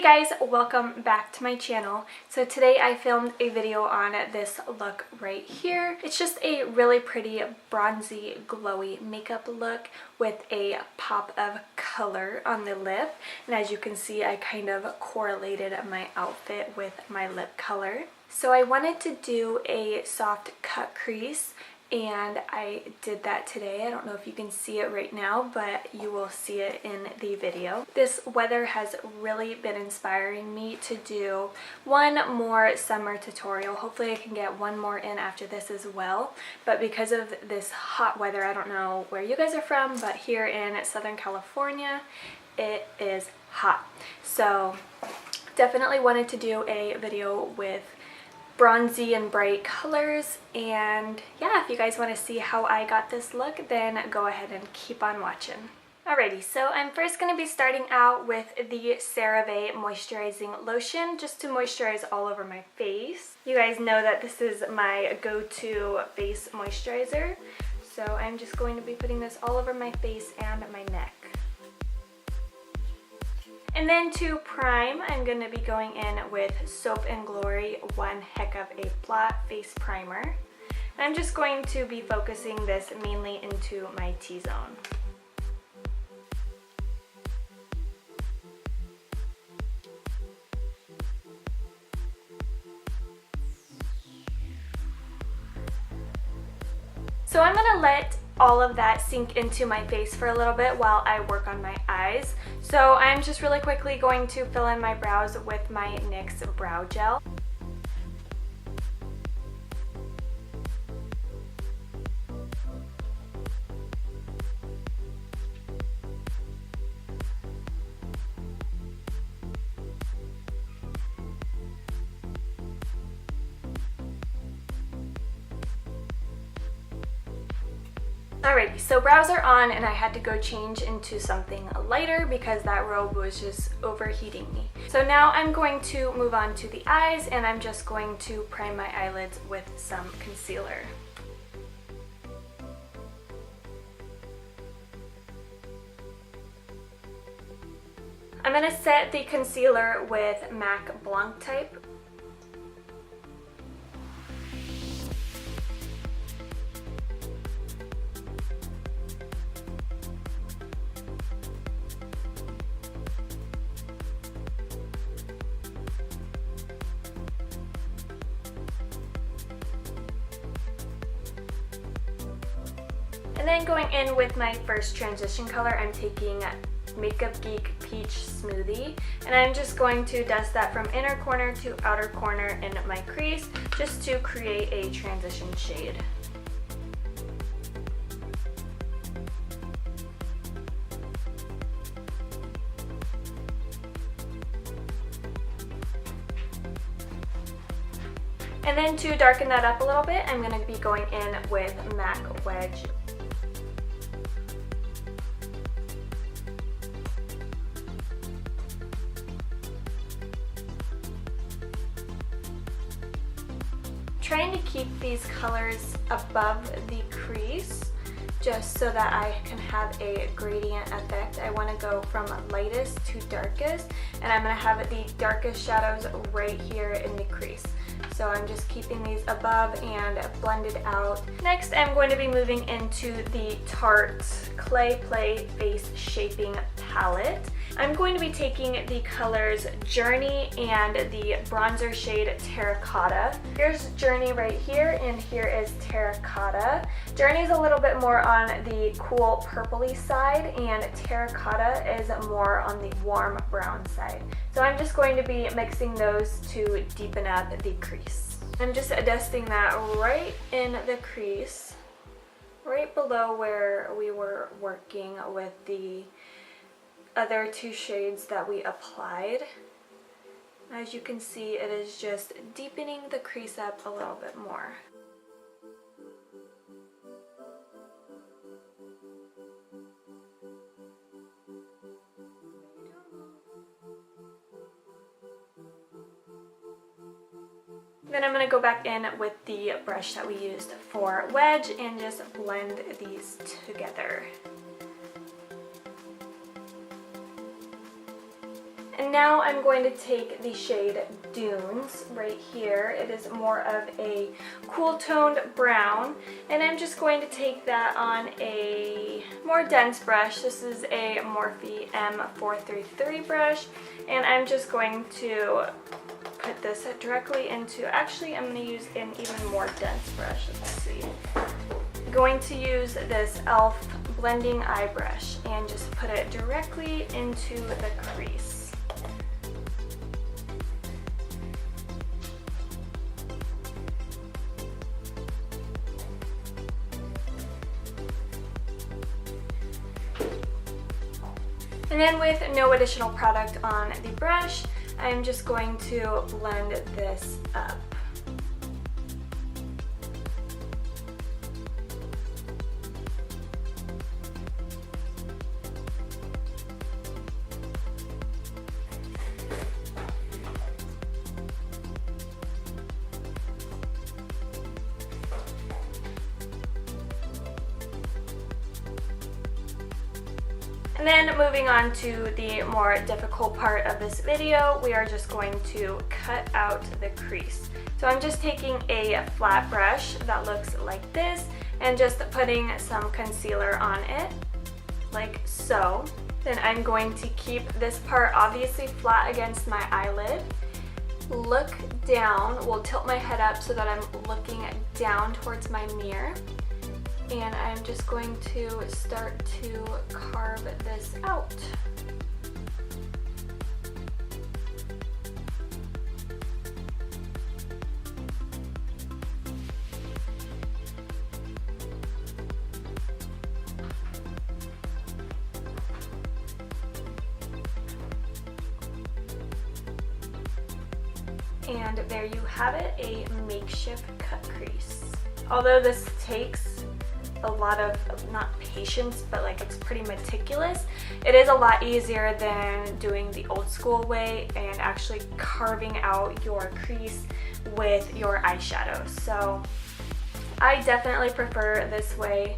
guys, welcome back to my channel. So today I filmed a video on this look right here. It's just a really pretty bronzy glowy makeup look with a pop of color on the lip, and as you can see I kind of correlated my outfit with my lip color. So I wanted to do a soft cut crease, and I did that today. I don't know if you can see it right now, but you will see it in the video. This weather has really been inspiring me to do one more summer tutorial. Hopefully I can get one more in after this as well. But because of this hot weather, I don't know where you guys are from, but here in Southern California, it is hot. So definitely wanted to do a video with bronzy and bright colors, and yeah, if you guys want to see how I got this look, then go ahead and keep on watching. Alrighty, so I'm first going to be starting out with the CeraVe Moisturizing Lotion just to moisturize all over my face. You guys know that this is my go-to face moisturizer, so I'm just going to be putting this all over my face and my neck. And then to prime, I'm going to be going in with Soap & Glory One Heck of a Blot Face Primer. And I'm just going to be focusing this mainly into my T-zone. So I'm going to let all of that sink into my face for a little bit while I work on my eyes. So I'm just really quickly going to fill in my brows with my NYX Brow Gel. Alrighty, so brows are on and I had to go change into something lighter because that robe was just overheating me. So now I'm going to move on to the eyes, and I'm just going to prime my eyelids with some concealer. I'm going to set the concealer with MAC Blanc Type. And then going in with my first transition color, I'm taking Makeup Geek Peach Smoothie, and I'm just going to dust that from inner corner to outer corner in my crease just to create a transition shade. And then to darken that up a little bit, I'm going to be going in with MAC Wedge. Trying to keep these colors above the crease just so that I can have a gradient effect. I want to go from lightest to darkest, and I'm going to have the darkest shadows right here in the crease. So I'm just keeping these above and blended out. Next, I'm going to be moving into the Tarte Clay Play Face Shaping Palette. I'm going to be taking the colors Journey and the bronzer shade Terracotta. Here's Journey right here, and here is Terracotta. Journey is a little bit more on the cool purpley side, and Terracotta is more on the warm brown side. So I'm just going to be mixing those to deepen up the crease. I'm just dusting that right in the crease, right below where we were working with the other two shades that we applied. As you can see, it is just deepening the crease up a little bit more. Then I'm going to go back in with the brush that we used for Wedge and just blend these together. And now I'm going to take the shade Dunes right here. It is more of a cool toned brown, and I'm just going to take that on a more dense brush. This is a Morphe M433 brush, and I'm just going to put this directly into, actually I'm going to use an even more dense brush. Let's see. I'm going to use this e.l.f. blending eye brush and just put it directly into the crease. And then with no additional product on the brush, I'm just going to blend this up. And then moving on to the more difficult part of this video, we are just going to cut out the crease. So I'm just taking a flat brush that looks like this and just putting some concealer on it, like so. Then I'm going to keep this part obviously flat against my eyelid. Look down, we'll tilt my head up so that I'm looking down towards my mirror. And I'm just going to start to carve this out. And there you have it, a makeshift cut crease. Although this takes a lot of, not patience, but like it's pretty meticulous, it is a lot easier than doing the old school way and actually carving out your crease with your eyeshadow. So I definitely prefer this way,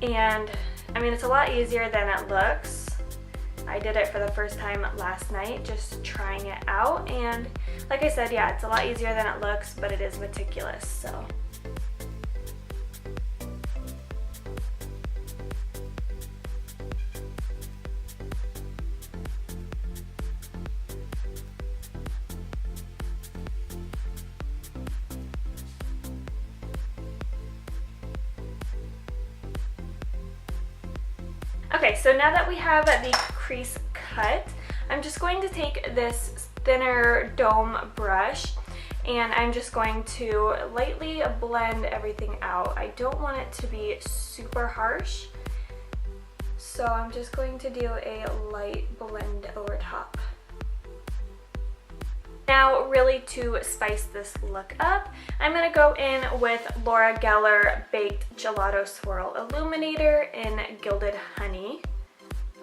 and I mean it's a lot easier than it looks. I did it for the first time last night, just trying it out, and like I said, yeah, it's a lot easier than it looks, but it is meticulous, so. Okay, so now that we have the crease cut, I'm just going to take this thinner dome brush and I'm just going to lightly blend everything out. I don't want it to be super harsh, so I'm just going to do a light blend over top. Now, really to spice this look up, I'm going to go in with Laura Geller Baked Gelato Swirl Illuminator in Gilded Honey,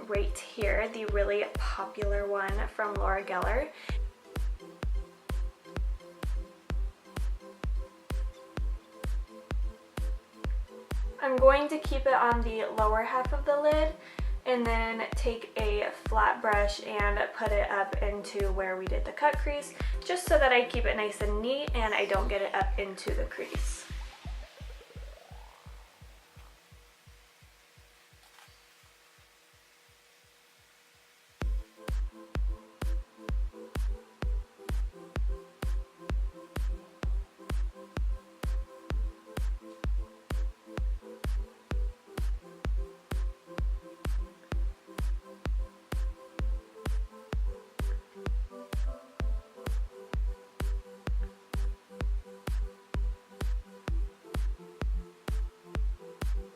right here, the really popular one from Laura Geller. I'm going to keep it on the lower half of the lid and then take a flat brush and put it up into where we did the cut crease, just so that I keep it nice and neat and I don't get it up into the crease.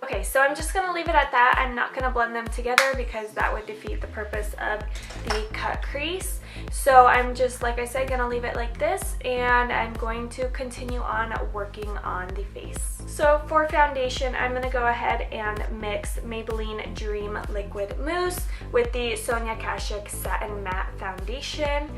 Okay, so I'm just going to leave it at that. I'm not going to blend them together because that would defeat the purpose of the cut crease. So I'm just, like I said, going to leave it like this, and I'm going to continue on working on the face. So for foundation, I'm going to go ahead and mix Maybelline Dream Liquid Mousse with the Sonia Kashuk Satin Matte Foundation.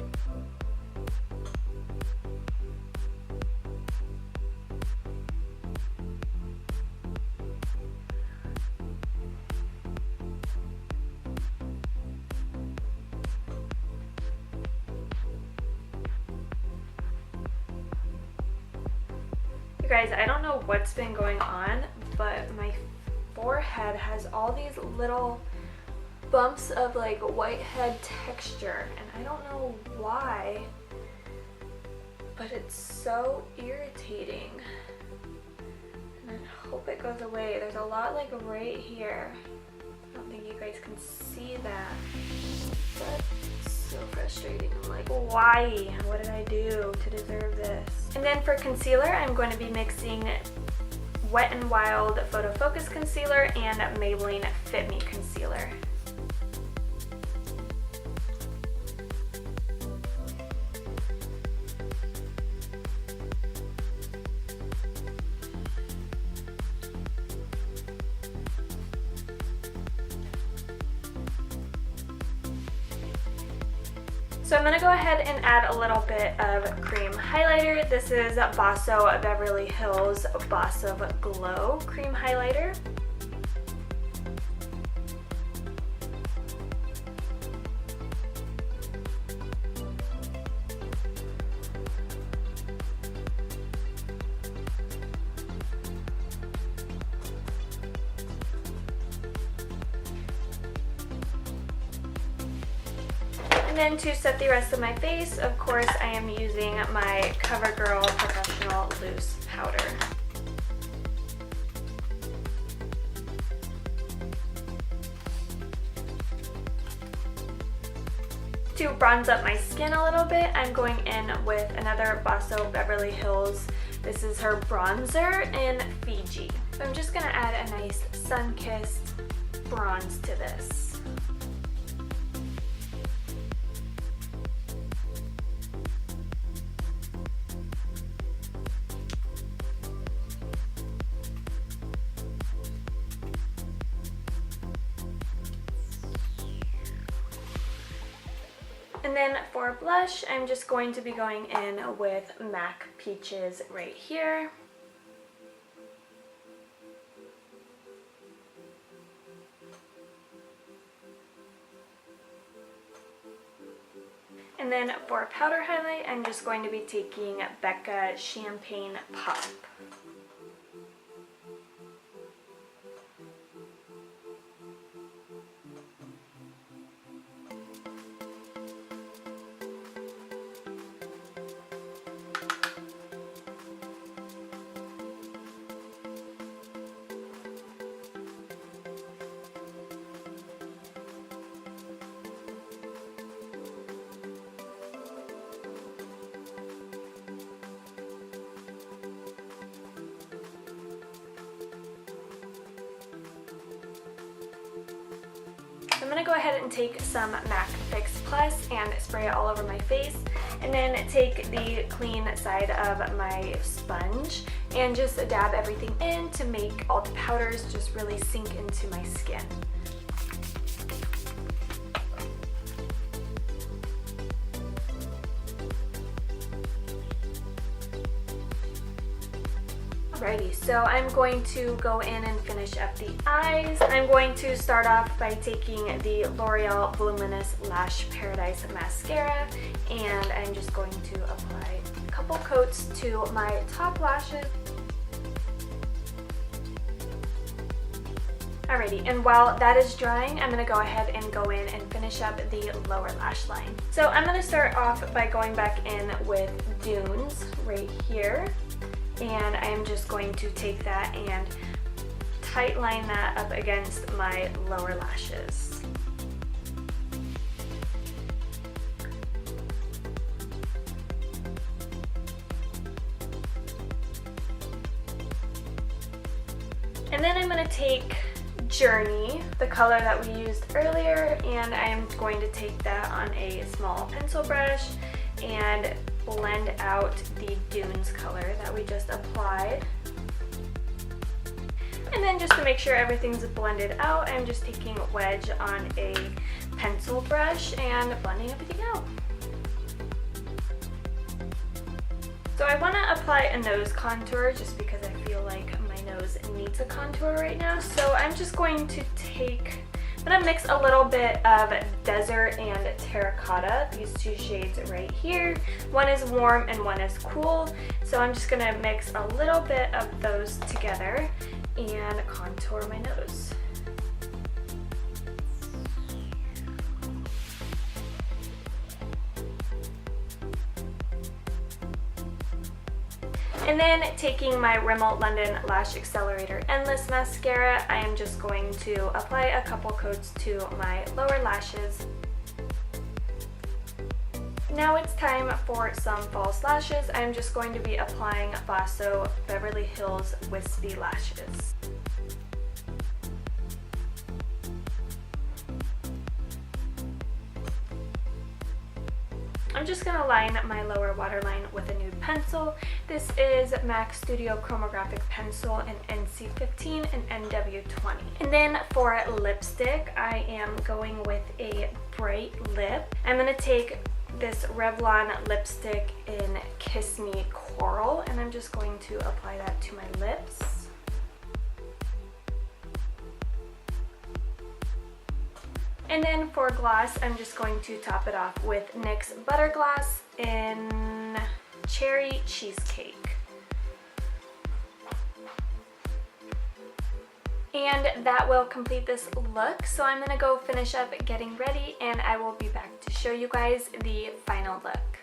You guys, I don't know what's been going on, but my forehead has all these little bumps of like whitehead texture, and I don't know why, but it's so irritating. And I hope it goes away. There's a lot like right here. I don't think you guys can see that, but it's so frustrating. I'm like, why? What did I do to deserve this? And then for concealer, I'm going to be mixing Wet n Wild Photofocus Concealer and Maybelline Fit Me Concealer. So I'm going to go ahead and add a little bit of cream highlighter. This is Bosso Beverly Hills Bosso Glow Cream Highlighter. And then to set the rest of my face, of course, I am using my Covergirl Professional Loose Powder. To bronze up my skin a little bit, I'm going in with another Bosso Beverly Hills. This is her bronzer in Figi. So I'm just going to add a nice sun-kissed bronze to this. And then for blush, I'm just going to be going in with MAC Peaches right here. And then for powder highlight, I'm just going to be taking BECCA Champagne Pop. I'm going to go ahead and take some MAC Fix Plus and spray it all over my face, and then take the clean side of my sponge and just dab everything in to make all the powders just really sink into my skin. Alrighty, so I'm going to go in and finish up the eyes. I'm going to start off by taking the L'Oreal Voluminous Lash Paradise Mascara, and I'm just going to apply a couple coats to my top lashes. Alrighty, and while that is drying, I'm going to go ahead and go in and finish up the lower lash line. So I'm going to start off by going back in with Dunes right here. And I'm just going to take that and tight line that up against my lower lashes. And then I'm going to take Journey, the color that we used earlier, and I am going to take that on a small pencil brush and blend out the Dunes color that we just applied. And then just to make sure everything's blended out, I'm just taking Wedge on a pencil brush and blending everything out. So I want to apply a nose contour just because I feel like my nose needs a contour right now. So I'm just going to take I'm going to mix a little bit of Desert and Terracotta, these two shades right here. One is warm and one is cool. So I'm just going to mix a little bit of those together and contour my nose. And then taking my Rimmel London Lash Accelerator Endless Mascara, I am just going to apply a couple coats to my lower lashes. Now it's time for some false lashes. I'm just going to be applying Bosso Beverly Hills Wispy Lashes. I'm just going to line my lower waterline with a nude pencil. This is MAC Studio Chromographic Pencil in NC15 and NW20. And then for lipstick, I am going with a bright lip. I'm going to take this Revlon lipstick in Kiss Me Coral, and I'm just going to apply that to my lips. And then for gloss, I'm just going to top it off with NYX Butter Gloss in Cherry Cheesecake. And that will complete this look. So I'm going to go finish up getting ready, and I will be back to show you guys the final look.